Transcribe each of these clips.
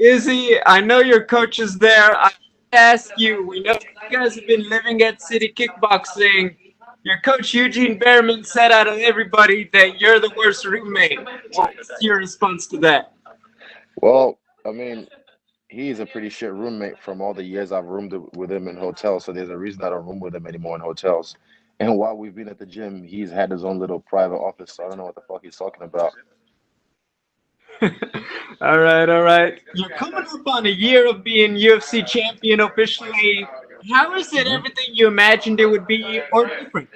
Izzy, I know your coach is there. I ask you, we know you guys have been living at City Kickboxing. Your coach Eugene Behrman said out of everybody that you're the worst roommate. What's your response to that? Well, I mean, he's a pretty shit roommate from all the years I've roomed with him in hotels. So there's a reason I don't room with him anymore in hotels. And while we've been at the gym, he's had his own little private office. So I don't know what the fuck he's talking about. All right, all right. You're coming up on a year of being UFC champion officially. How is it hmm everything you imagined it would be or different?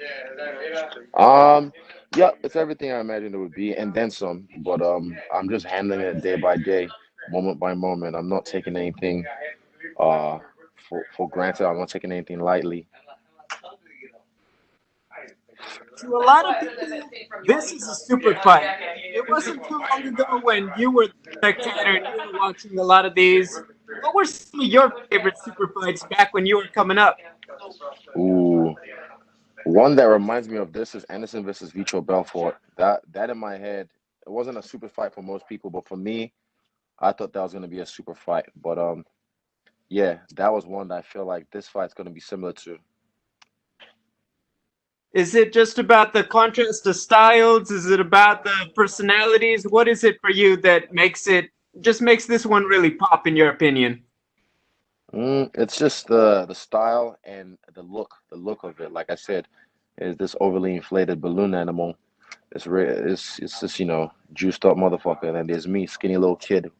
Um, yeah, it's everything I imagined it would be, and then some. But I'm just handling it day by day, moment by moment. I'm not taking anything uh for granted. I'm not taking anything lightly. To a lot of people, this is a super fight. It wasn't too long ago when you were the spectator and you were watching a lot of these. What were some of your favorite super fights back when you were coming up? Ooh, one that reminds me of this is Anderson versus Vitor Belfort. That in my head, it wasn't a super fight for most people, but for me, I thought that was gonna be a super fight. But yeah, that was one that I feel like this fight's gonna be similar to. Is it just about the contrast of styles? Is it about the personalities? What is it for you that makes this one really pop in your opinion? It's just the style and the look of it. Like I said, is this overly inflated balloon animal. It's just juiced up motherfucker. And then there's me, skinny little kid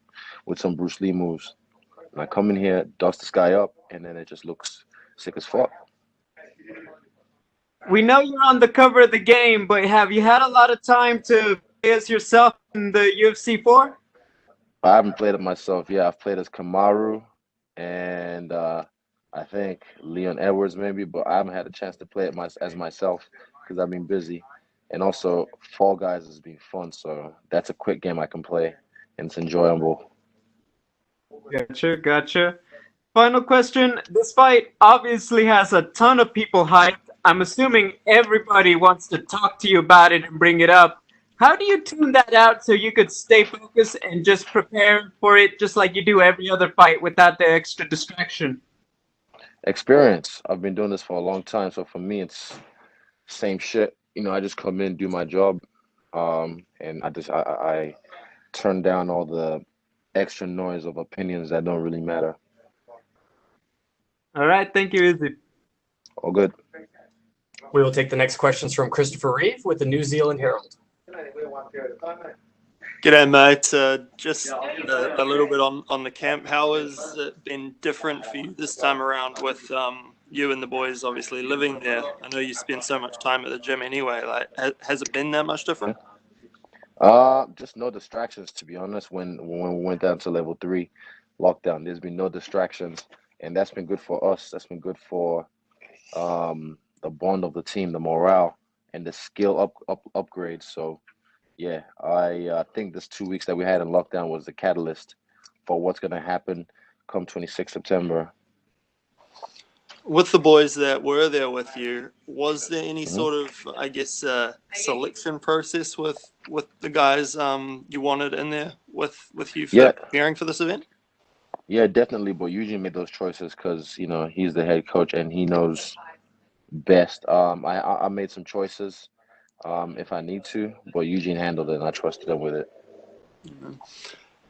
with some Bruce Lee moves. And I come in here, dust this guy up, and then it just looks sick as fuck. We know you're on the cover of the game, but have you had a lot of time to play as yourself in the UFC 4? I haven't played it myself. Yeah, I've played as Kamaru and I think Leon Edwards maybe, but I haven't had a chance to play it as myself because I've been busy. And also, Fall Guys has been fun, so that's a quick game I can play, and it's enjoyable. Gotcha, gotcha. Final question. This fight obviously has a ton of people hyped. I'm assuming everybody wants to talk to you about it and bring it up. How do you tune that out so you could stay focused and just prepare for it just like you do every other fight without the extra distraction? Experience. I've been doing this for a long time, so for me, it's same shit. I just come in, do my job, and I turn down all the extra noise of opinions that don't really matter. All right, thank you, Izzy. All good. We will take the next questions from Christopher Reeve with the New Zealand Herald. G'day, mate. Just a little bit on the camp. How has it been different for you this time around with you and the boys obviously living there? I know you spend so much time at the gym anyway. Like, has it been that much different? Just no distractions to be honest. When we went down to level 3 lockdown, there's been no distractions, and that's been good for us. That's been good for the bond of the team, the morale, and the skill upgrades. So yeah, I think this 2 weeks that we had in lockdown was the catalyst for what's gonna happen come 26 September. With the boys that were there with you, was there any hmm sort of, I guess, selection process with the guys you wanted in there with you for Yeah, preparing for this event? yeah, definitely. But Eugene made those choices because he's the head coach and he knows best. I made some choices if I need to, but Eugene handled it and I trusted him with it.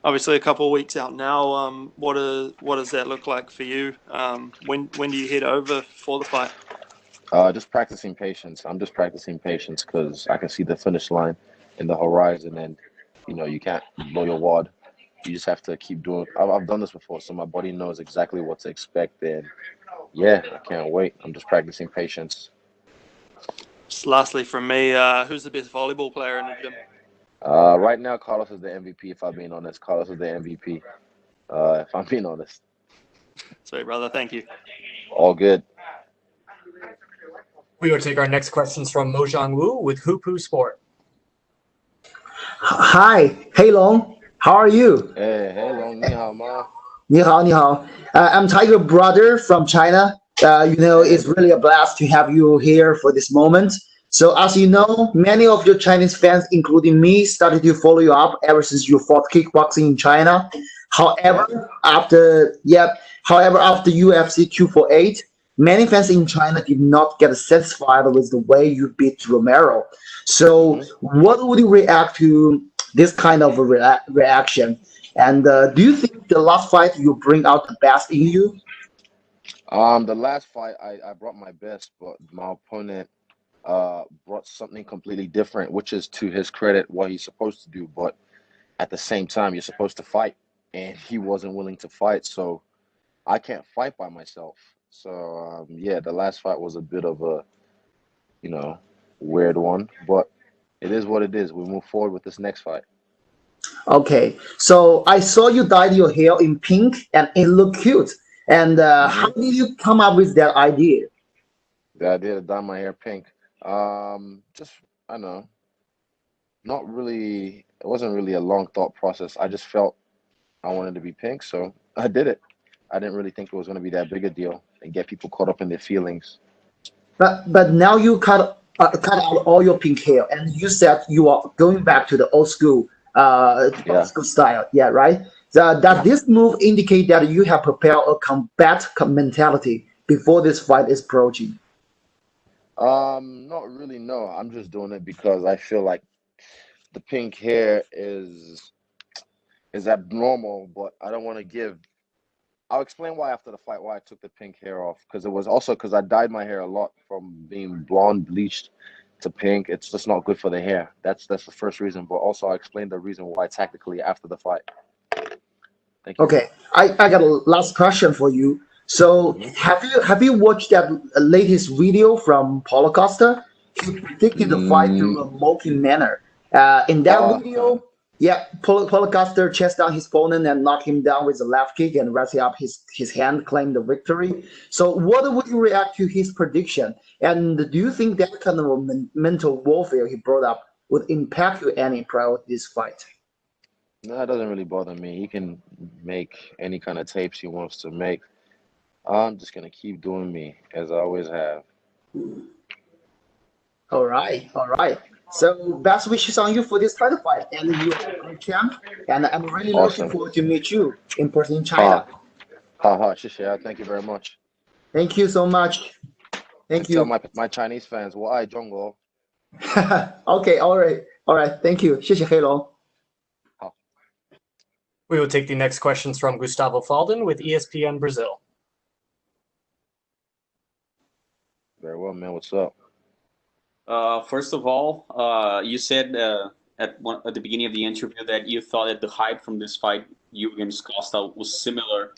Obviously, a couple of weeks out now. What does that look like for you? When do you head over for the fight? Just practicing patience. I'm just practicing patience because I can see the finish line in the horizon, and you can't blow your wad. You just have to keep doing. I've done this before, so my body knows exactly what to expect. And yeah, I can't wait. I'm just practicing patience. Just lastly, from me, who's the best volleyball player in the gym? Right now, Carlos is the MVP. If I'm being honest, Carlos is the MVP. If I'm being honest, Sweet brother, thank you. all good. We will take our next questions from Mojang Wu with Hoop Sport. Hi, Hey Long, how are you? Hey, long ni hao ma. 你好, 你好. I'm Tiger Brother from China. It's Hey, really a blast to have you here for this moment. So, as you know, many of your Chinese fans, including me, started to follow you up ever since you fought kickboxing in China. However, after UFC 248, many fans in China did not get satisfied with the way you beat Romero. So, Hmm. what would you react to this kind of a reaction? And do you think the last fight you bring out the best in you? The last fight I brought my best, but my opponent brought something completely different, which is to his credit what he's supposed to do. But at the same time, you're supposed to fight, and he wasn't willing to fight, so I can't fight by myself. So yeah, the last fight was a bit of a you know weird one, but it is what it is. We move forward with this next fight. Okay, so I saw you dyed your hair in pink, and it looked cute. And how Hmm. did you come up with that idea? The idea to dye my hair pink, just I don't know, not really. It wasn't really a long thought process. I just felt I wanted to be pink, so I did it. I didn't really think it was going to be that big a deal and get people caught up in their feelings. But now you cut out all your pink hair, and you said you are going back to the old Yeah, school style. Yeah, right. So does yeah. this move indicate that you have prepared a combat mentality before this fight is approaching? Not really. No, I'm just doing it because I feel like the pink hair is abnormal, but I don't want to give. I'll explain why after the fight why I took the pink hair off because it was also because I dyed my hair a lot from being blonde bleached to pink. It's just not good for the hair. That's the first reason. But also I explained the reason why tactically after the fight. Thank you. Okay, I got a last question for you. So Hmm. have you watched that latest video from Paulo Costa? He predicted the fight Mm, through a mocking manner. In that uh, video, yeah, Paulo Costa chased down his opponent and knocked him down with a left kick and raising up his hand, claimed the victory. So what would you react to his prediction? And do you think that kind of a mental warfare he brought up would impact you any prior to this fight? no, it doesn't really bother me. He can make any kind of tapes he wants to make. I'm just gonna keep doing me as I always have. All right, all right. So best wishes on you for this title fight, and you are a great champ. And I'm really looking Awesome. forward to meet you in person in China. Ha ha ha. Shisha. Thank you very much. Thank you so much. Thank And tell you. my Chinese fans, well, I Jungle. Okay, all right. Thank you. 谢谢黑龙。Ha. We will take the next questions from Gustavo Falden with ESPN Brazil. Very well, man. What's up? First of all, you said at the beginning of the interview that you thought that the hype from this fight, you against Costa, was similar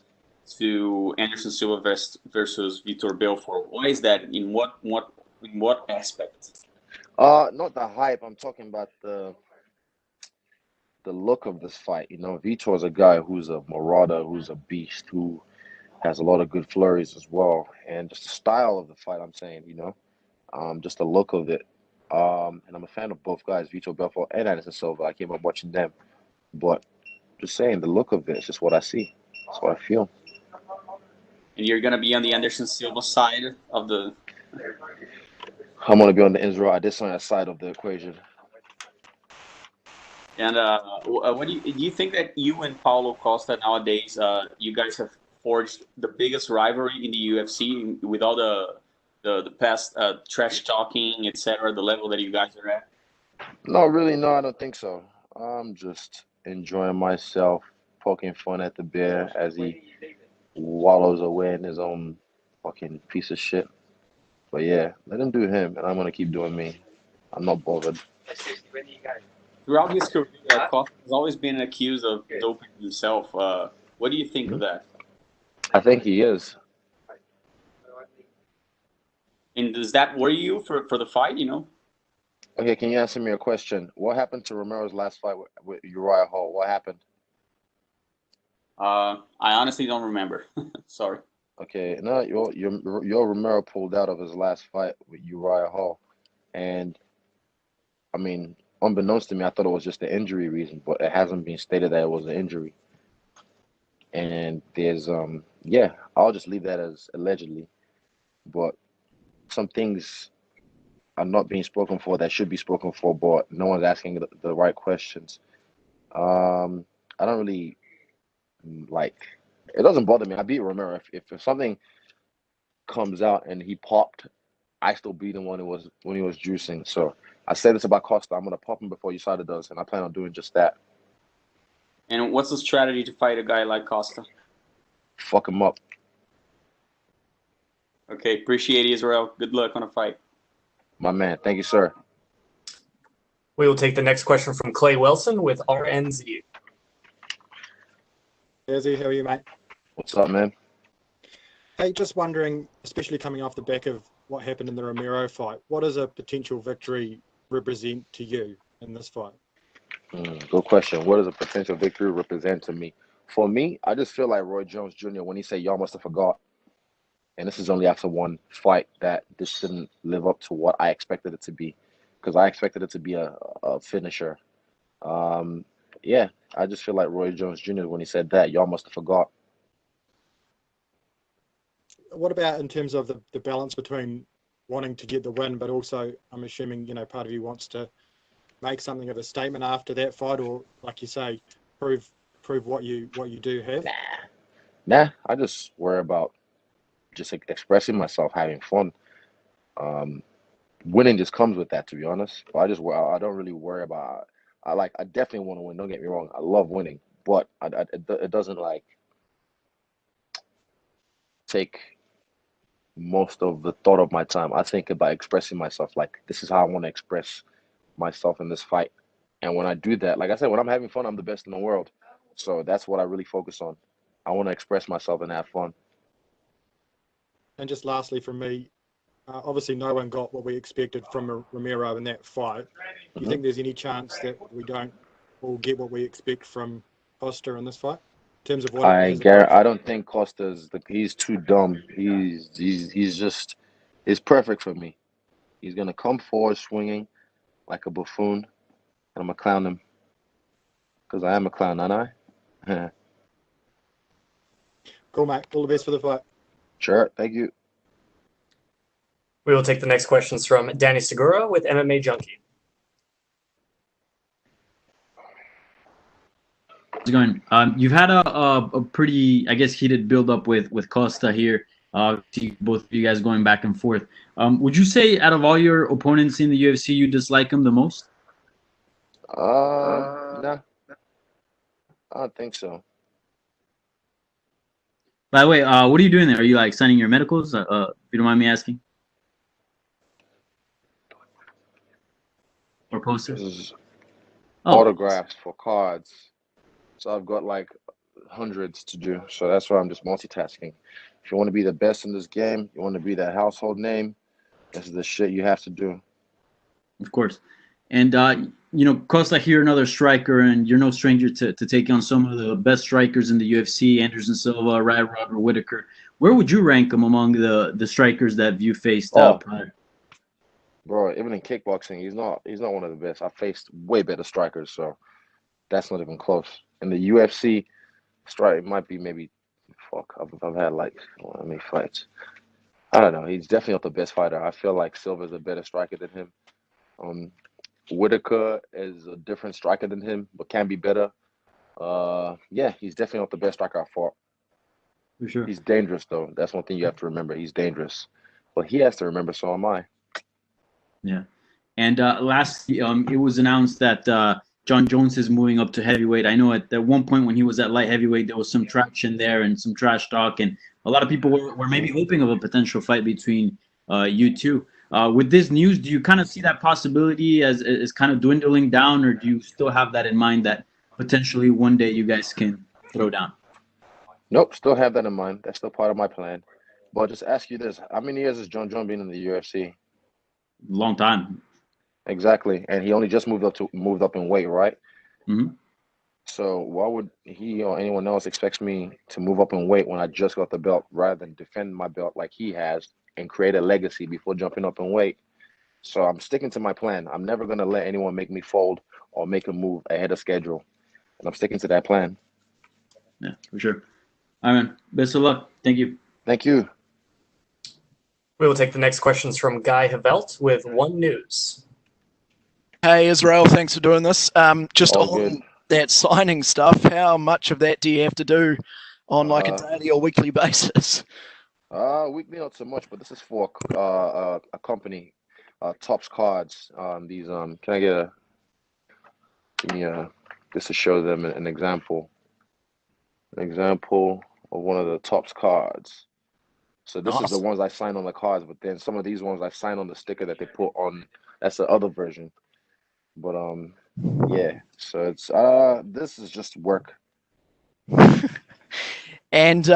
to Anderson Silva versus Vitor Belfort. Why is that? In what aspect? Not the hype. I'm talking about the look of this fight. You know, Vitor's a guy who's a marauder, who's a beast, who has a lot of good flurries as well, and just the style of the fight. I'm saying, just the look of it. And I'm a fan of both guys, Vitor Belfort and Anderson Silva. I came up watching them, but just saying the look of it is just what I see. That's what I feel. And you're gonna be on the Anderson Silva side of the. I'm gonna be on the Israel Adesanya side of the equation. And what do you think that you and Paulo Costa nowadays, you guys have forged the biggest rivalry in the UFC with all the past trash talking, etc. The level that you guys are at. No, really, no, I don't think so. I'm just enjoying myself, poking fun at the bear as he wallows away in his own fucking piece of shit. But yeah, let him do him, and I'm gonna keep doing me. I'm not bothered. Throughout his career, Costa has always been accused of doping himself. What do you think Hmm? of that? I think he is. And does that worry you for the fight? Okay, can you answer me a question? What happened to Romero's last fight with Uriah Hall? What happened? I honestly don't remember. Sorry. Okay, no, your Romero pulled out of his last fight with Uriah Hall, and I mean, unbeknownst to me, I thought it was just an injury reason, but it hasn't been stated that it was an injury. And there's yeah, I'll just leave that as allegedly, but some things are not being spoken for that should be spoken for, but no one's asking the right questions. I don't really like it doesn't bother me. I beat Romero. If something comes out and he popped, I still beat him when he was juicing. So I said this about Costa. I'm gonna pop him before USADA does, and I plan on doing just that. And what's the strategy to fight a guy like Costa? Fuck him up. Okay, appreciate it, Israel. Good luck on a fight. My man. Thank you, sir. We will take the next question from Clay Wilson with RNZ. Izzy, how are you, mate? What's up, man? Hey, just wondering, especially coming off the back of what happened in the Romero fight, what does a potential victory represent to you in this fight? Good question. What does a potential victory represent to me? For me, I just feel like Roy Jones Jr. when he said, "Y'all must have forgot," and this is only after one fight that this didn't live up to what I expected it to be, because I expected it to be a finisher. Yeah, I just feel like Roy Jones Jr. when he said that, "Y'all must have forgot." What about in terms of the balance between wanting to get the win, but also I'm assuming, part of you wants to make something of a statement after that fight, or like you say, prove what you do have? Nah, I just worry about just expressing myself, having fun. Winning just comes with that, to be honest. But I don't really worry about. I definitely want to win. Don't get me wrong. I love winning, but it doesn't like take most of the thought of my time. I think about expressing myself. Like, this is how I want to express myself in this fight. And when I do that, like I said, when I'm having fun, I'm the best in the world. So that's what I really focus on. I want to express myself and have fun. And just lastly from me, obviously no one got what we expected from Romero in that fight. Do you think there's any chance that we don't all get what we expect from Costa in this fight? In terms of what it has approached? I don't think Costa's he's too dumb. He's perfect for me. He's gonna come forward swinging like a buffoon, and I'm gonna clown him because I am a clown, aren't I? Cool, mate. All the best for the fight. Sure, thank you. We will take the next questions from Danny Segura with MMA Junkie. How's it going? You've had a pretty, I guess, heated build-up with Costa here. See both of you guys going back and forth. Would you say out of all your opponents in the UFC, you dislike him the most? No, I don't think so. By the way, what are you doing there? Are you like signing your medicals? If you don't mind me asking. Or This posters? is Oh, autographs for cards. So I've got like hundreds to do. So that's why I'm just multitasking. If you want to be the best in this game, you want to be that household name, this is the shit you have to do. of course. And Costa here, another striker, and you're no stranger to taking on some of the best strikers in the UFC: Anderson Silva, Robert Whitaker. Where would you rank him among the strikers that you faced prior? Bro, even in kickboxing, he's not one of the best. I faced way better strikers, so that's not even close. In the UFC, strike might be maybe I've had like how many fights? I don't know. He's definitely not the best fighter. I feel like Silva's a better striker than him. Whitaker is a different striker than him, but can be better. Yeah, he's definitely not the best striker I fought. For sure. He's dangerous though. That's one thing you have to remember. He's dangerous. But he has to remember, so am I. Yeah. And lastly, it was announced that John Jones is moving up to heavyweight. I know at one point when he was at light heavyweight, there was some traction there and some trash talk, and a lot of people were maybe hoping of a potential fight between you two. With this news, do you kind of see that possibility as kind of dwindling down, or do you still have that in mind that potentially one day you guys can throw down? Nope, still have that in mind. That's still part of my plan. But just ask you this: how many years has John Jones been in the UFC? Long time. Exactly, and he only just moved up in weight, right? Mm-hmm. So why would he or anyone else expect me to move up in weight when I just got the belt, rather than defend my belt like he has and create a legacy before jumping up in weight? So I'm sticking to my plan. I'm never gonna let anyone make me fold or make a move ahead of schedule, and I'm sticking to that plan. Yeah, for sure. All right, man. Best of luck. Thank you. Thank you. We will take the next questions from Guy Havelt with One News. Hey, Israel, thanks for doing this. Just All on good. that signing stuff, how much of that do you have to do on like a daily or weekly basis? Weekly not so much, but this is for a company, Tops Cards. These can I get a give me a just to show them an example of one of the Tops cards. So this is the Nice. ones I signed on the cards, but then some of these ones I signed on the sticker that they put on. That's the other version. But yeah. So it's this is just work. And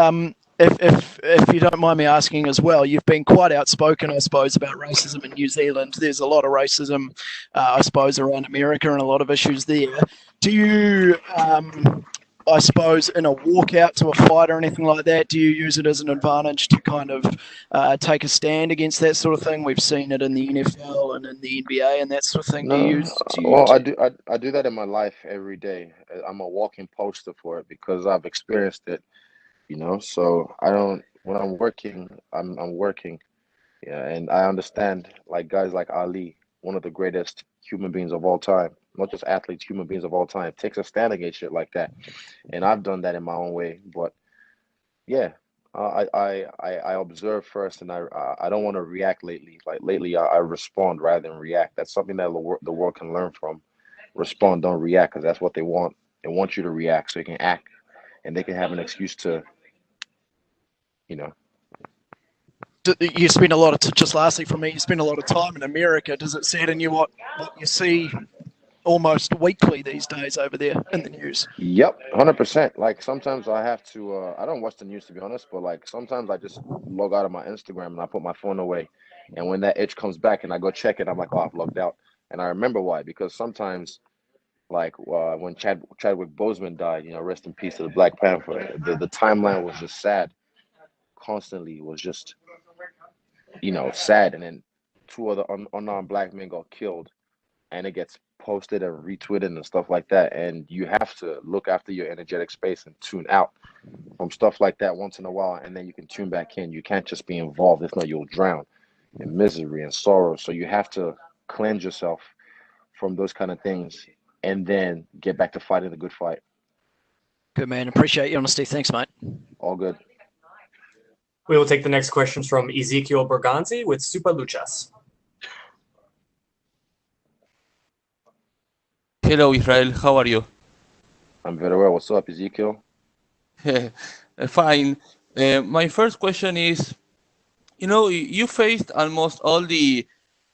if you don't mind me asking as well, you've been quite outspoken, I suppose, about racism in New Zealand. There's a lot of racism, I suppose, around America and a lot of issues there. Do you, I suppose, in a walkout to a fight or anything like that, do you use it as an advantage to kind of take a stand against that sort of thing? We've seen it in the NFL and in the NBA and that sort of thing. No, well, I do that in my life every day. I'm a walking poster for it because I've experienced it, you know. So I don't when I'm working, I'm working. Yeah, and I understand like guys like Ali, one of the greatest human beings of all time, not just athletes, human beings of all time, takes a stand against shit like that. And I've done that in my own way. But yeah, I observe first, and I don't want to react lately. Like lately, I respond rather than react. That's something that the world can learn from. Respond, don't react, because that's what they want. They want you to react so you can act, and they can have an excuse to, you know. You spend a lot of just lastly from me, you spend a lot of time in America. Does it sadden you what you see almost weekly these days over there in the news? Yep, 100%. Like sometimes I have to. I don't watch the news to be honest, but like sometimes I just log out of my Instagram and I put my phone away, and when that itch comes back and I go check it, I'm like, oh, I've logged out, and I remember why because sometimes. Like when Chadwick Boseman died, you know, rest in peace to the Black Panther. The timeline was just sad, constantly. It was just, you know, sad. And then two other unarmed black men got killed, and it gets posted and retweeted and stuff like that. And you have to look after your energetic space and tune out from stuff like that once in a while, and then you can tune back in. You can't just be involved. If not, you'll drown in misery and sorrow. So you have to cleanse yourself from those kind of things and then get back to fighting the good fight. Good man. Appreciate your honesty. Thanks, mate. All good. We will take the next questions from Ezekiel Berganzi with Super Luchas. Hello, Israel. How are you? I'm very well. What's up, Ezekiel? Fine. My first question is, you know, you faced almost all the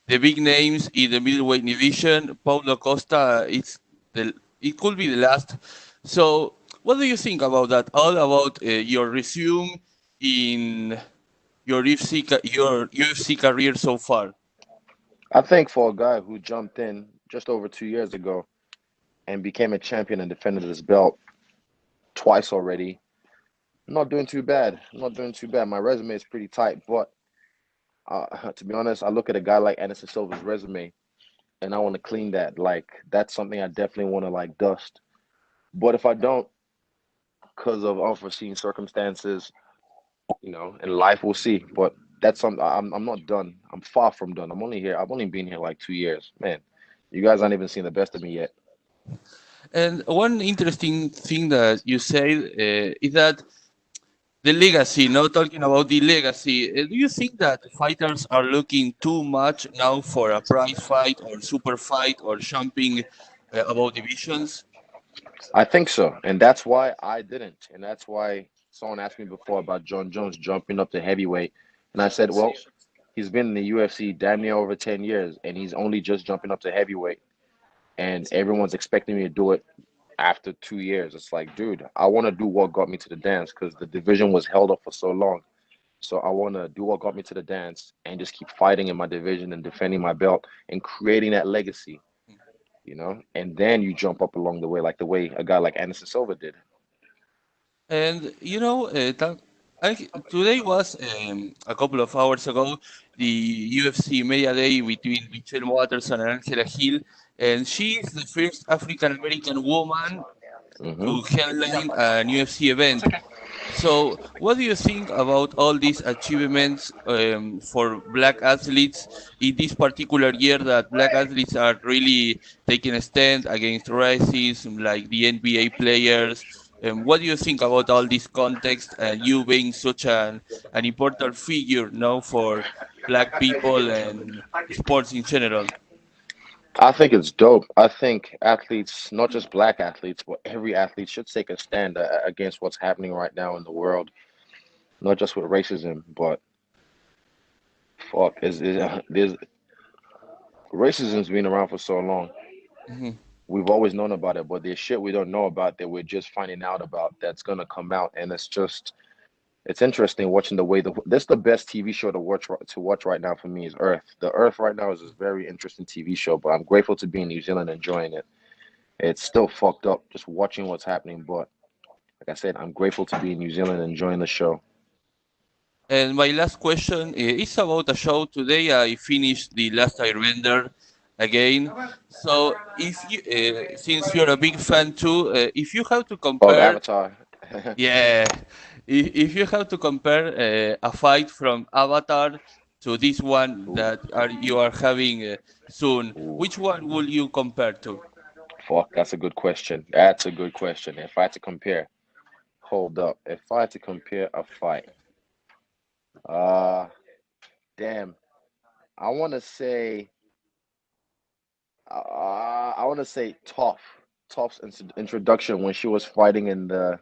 big names in the middleweight division. Paulo Costa, it could be the last. So, what do you think about that? All about your resume in your UFC career so far? I think for a guy who jumped in just over 2 years ago and became a champion and defended his belt twice already, I'm not doing too bad. My resume is pretty tight, but to be honest, I look at a guy like Anderson Silva's resume, and I want to clean that. Like that's something I definitely want to like dust. But if I don't, because of unforeseen circumstances, you know, in life, we'll see. But that's something I'm not done. I'm far from done. I'm only here. I've only been here like 2 years, man. You guys aren't even seen the best of me yet. And one interesting thing that you said is that the legacy, now talking about the legacy, do you think that fighters are looking too much now for a prize fight or super fight or jumping about divisions? I think so. And that's why I didn't. And that's why someone asked me before about John Jones jumping up to heavyweight. And I said, well, he's been in the UFC damn near over 10 years, and he's only just jumping up to heavyweight. And everyone's expecting me to do it after 2 years. It's like, dude, I want to do what got me to the dance because the division was held up for so long. So I want to do what got me to the dance and just keep fighting in my division and defending my belt and creating that legacy, you know? And then you jump up along the way, like the way a guy like Anderson Silva did. And, you know, today was a couple of hours ago, the UFC Media Day between Michelle Watterson and Angela Hill. And she is the first African American woman to headline an UFC event. So, what do you think about all these achievements for black athletes in this particular year that black athletes are really taking a stand against racism, like the NBA players? What do you think about all this context and you being such an important figure now for black people and sports in general? I think it's dope. I think athletes, not just black athletes, but every athlete should take a stand against what's happening right now in the world, not just with racism, but fuck, there's racism's been around for so long. Mhm. We've always known about it, but there's shit we don't know about that we're just finding out about that's gonna come out, and it's interesting watching the way this the best TV show to watch right now for me is Earth. The Earth right now is a very interesting TV show, but I'm grateful to be in New Zealand enjoying it. It's still fucked up just watching what's happening, but like I said, I'm grateful to be in New Zealand enjoying the show. And my last question is about a show today. I finished the Last Airbender again. So, if you, since you're a big fan too, if you have to Of compare, Avatar. yeah, if you have to compare a fight from Avatar to this one Ooh, that you are having soon, ooh, which one will you compare to? fuck, that's a good question. That's a good question. If I had to compare, hold up. If I had to compare a fight, uh, damn, I want to say, I want to say Toph. Toph's introduction when she was fighting in the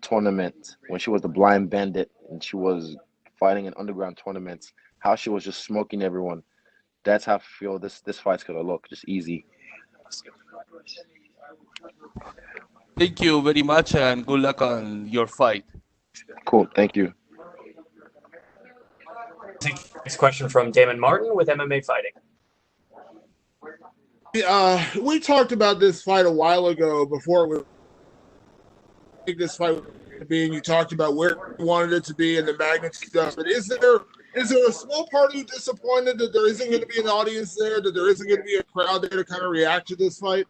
tournament, when she was the blind bandit and she was fighting in underground tournaments, how she was just smoking everyone. That's how I feel this fight's gonna look, just easy. Thank you very much and good luck on your fight. Cool, thank you. Next question from Damon Martin with MMA Fighting. We talked about this fight a while ago before we think this fight would be, and you talked about where you wanted it to be and the magnitude stuff. But is there a small part of you disappointed that there isn't going to be an audience there, that there isn't going to be a crowd there to kind of react to this fight?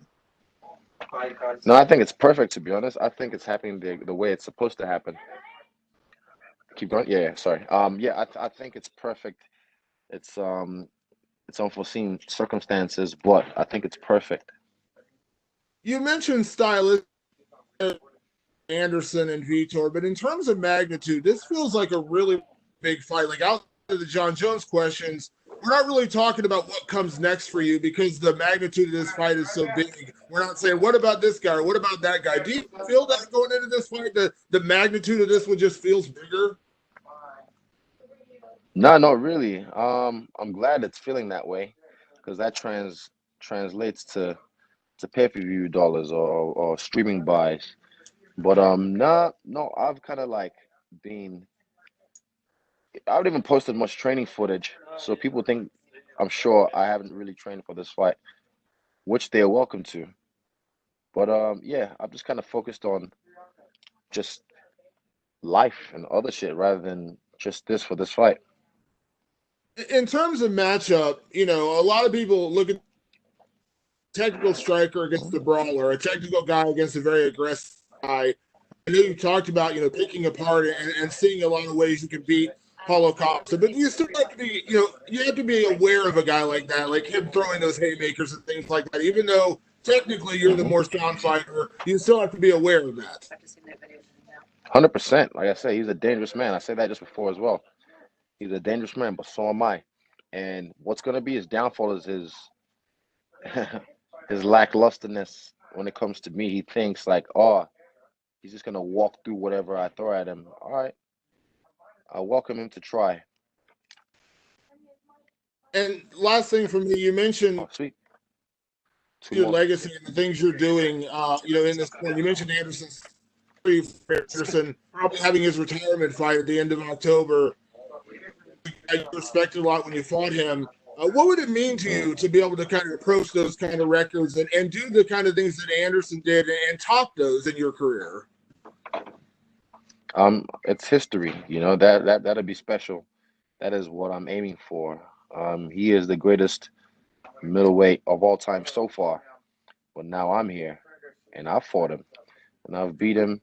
No, I think it's perfect to be honest. I think it's happening the way it's supposed to happen. Keep going. Yeah, yeah, sorry. Yeah, I think it's perfect. It's unforeseen circumstances, but I think it's perfect. You mentioned stylistic Anderson and Vitor, but in terms of magnitude, this feels like a really big fight. Like out of the John Jones questions, we're not really talking about what comes next for you because the magnitude of this fight is so big. We're not saying what about this guy or what about that guy. Do you feel that going into this fight, the magnitude of this one just feels bigger? No, no, really. I'm glad it's feeling that way because that translates to pay-per-view dollars or streaming buys. But nah, no, I've kind of like been. I haven't even posted much training footage, so people think I'm sure I haven't really trained for this fight, which they're welcome to. But yeah, I'm just kind of focused on just life and other shit rather than just this for this fight. In terms of matchup, a lot of people look at technical striker against the brawler, a technical guy against a very aggressive guy. I know you talked about, picking apart and seeing a lot of ways you can beat Paulo Costa, but you still have to be, you have to be aware of a guy like that, like him throwing those haymakers and things like that. Even though technically you're the Hmm. more sound fighter, you still have to be aware of that. 100%. Like I say, he's a dangerous man. I said that just before as well. He's a dangerous man, but so am I. And what's gonna be his downfall is his his lacklusterness when it comes to me. He thinks like, oh, he's just gonna walk through whatever I throw at him. All right, I welcome him to try. And last thing from me, you mentioned Oh, sweet. Two your more. legacy and the things you're doing, in this point. You mentioned Anderson probably having his retirement fight at the end of October. I respected a lot when you fought him. What would it mean to Mm. you to be able to kind of approach those kind of records and do the kind of things that Anderson did and top those in your career? It's history. That'd be special. That is what I'm aiming for. He is the greatest middleweight of all time so far. But now I'm here, and I fought him, and I've beat him,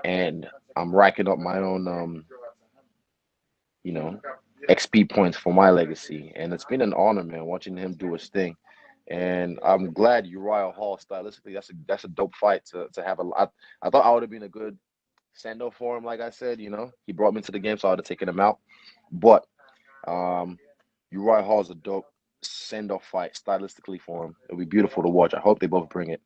and I'm racking up my own XP points for my legacy, and it's been an honor, man, watching him do his thing. And I'm glad Uriah Hall stylistically, that's a dope fight to have I thought I would have been a good send off for him, like I said, he brought me to the game, so I would have taken him out. But Uriah Hall's a dope send off fight stylistically for him. It'll be beautiful to watch. I hope they both bring it.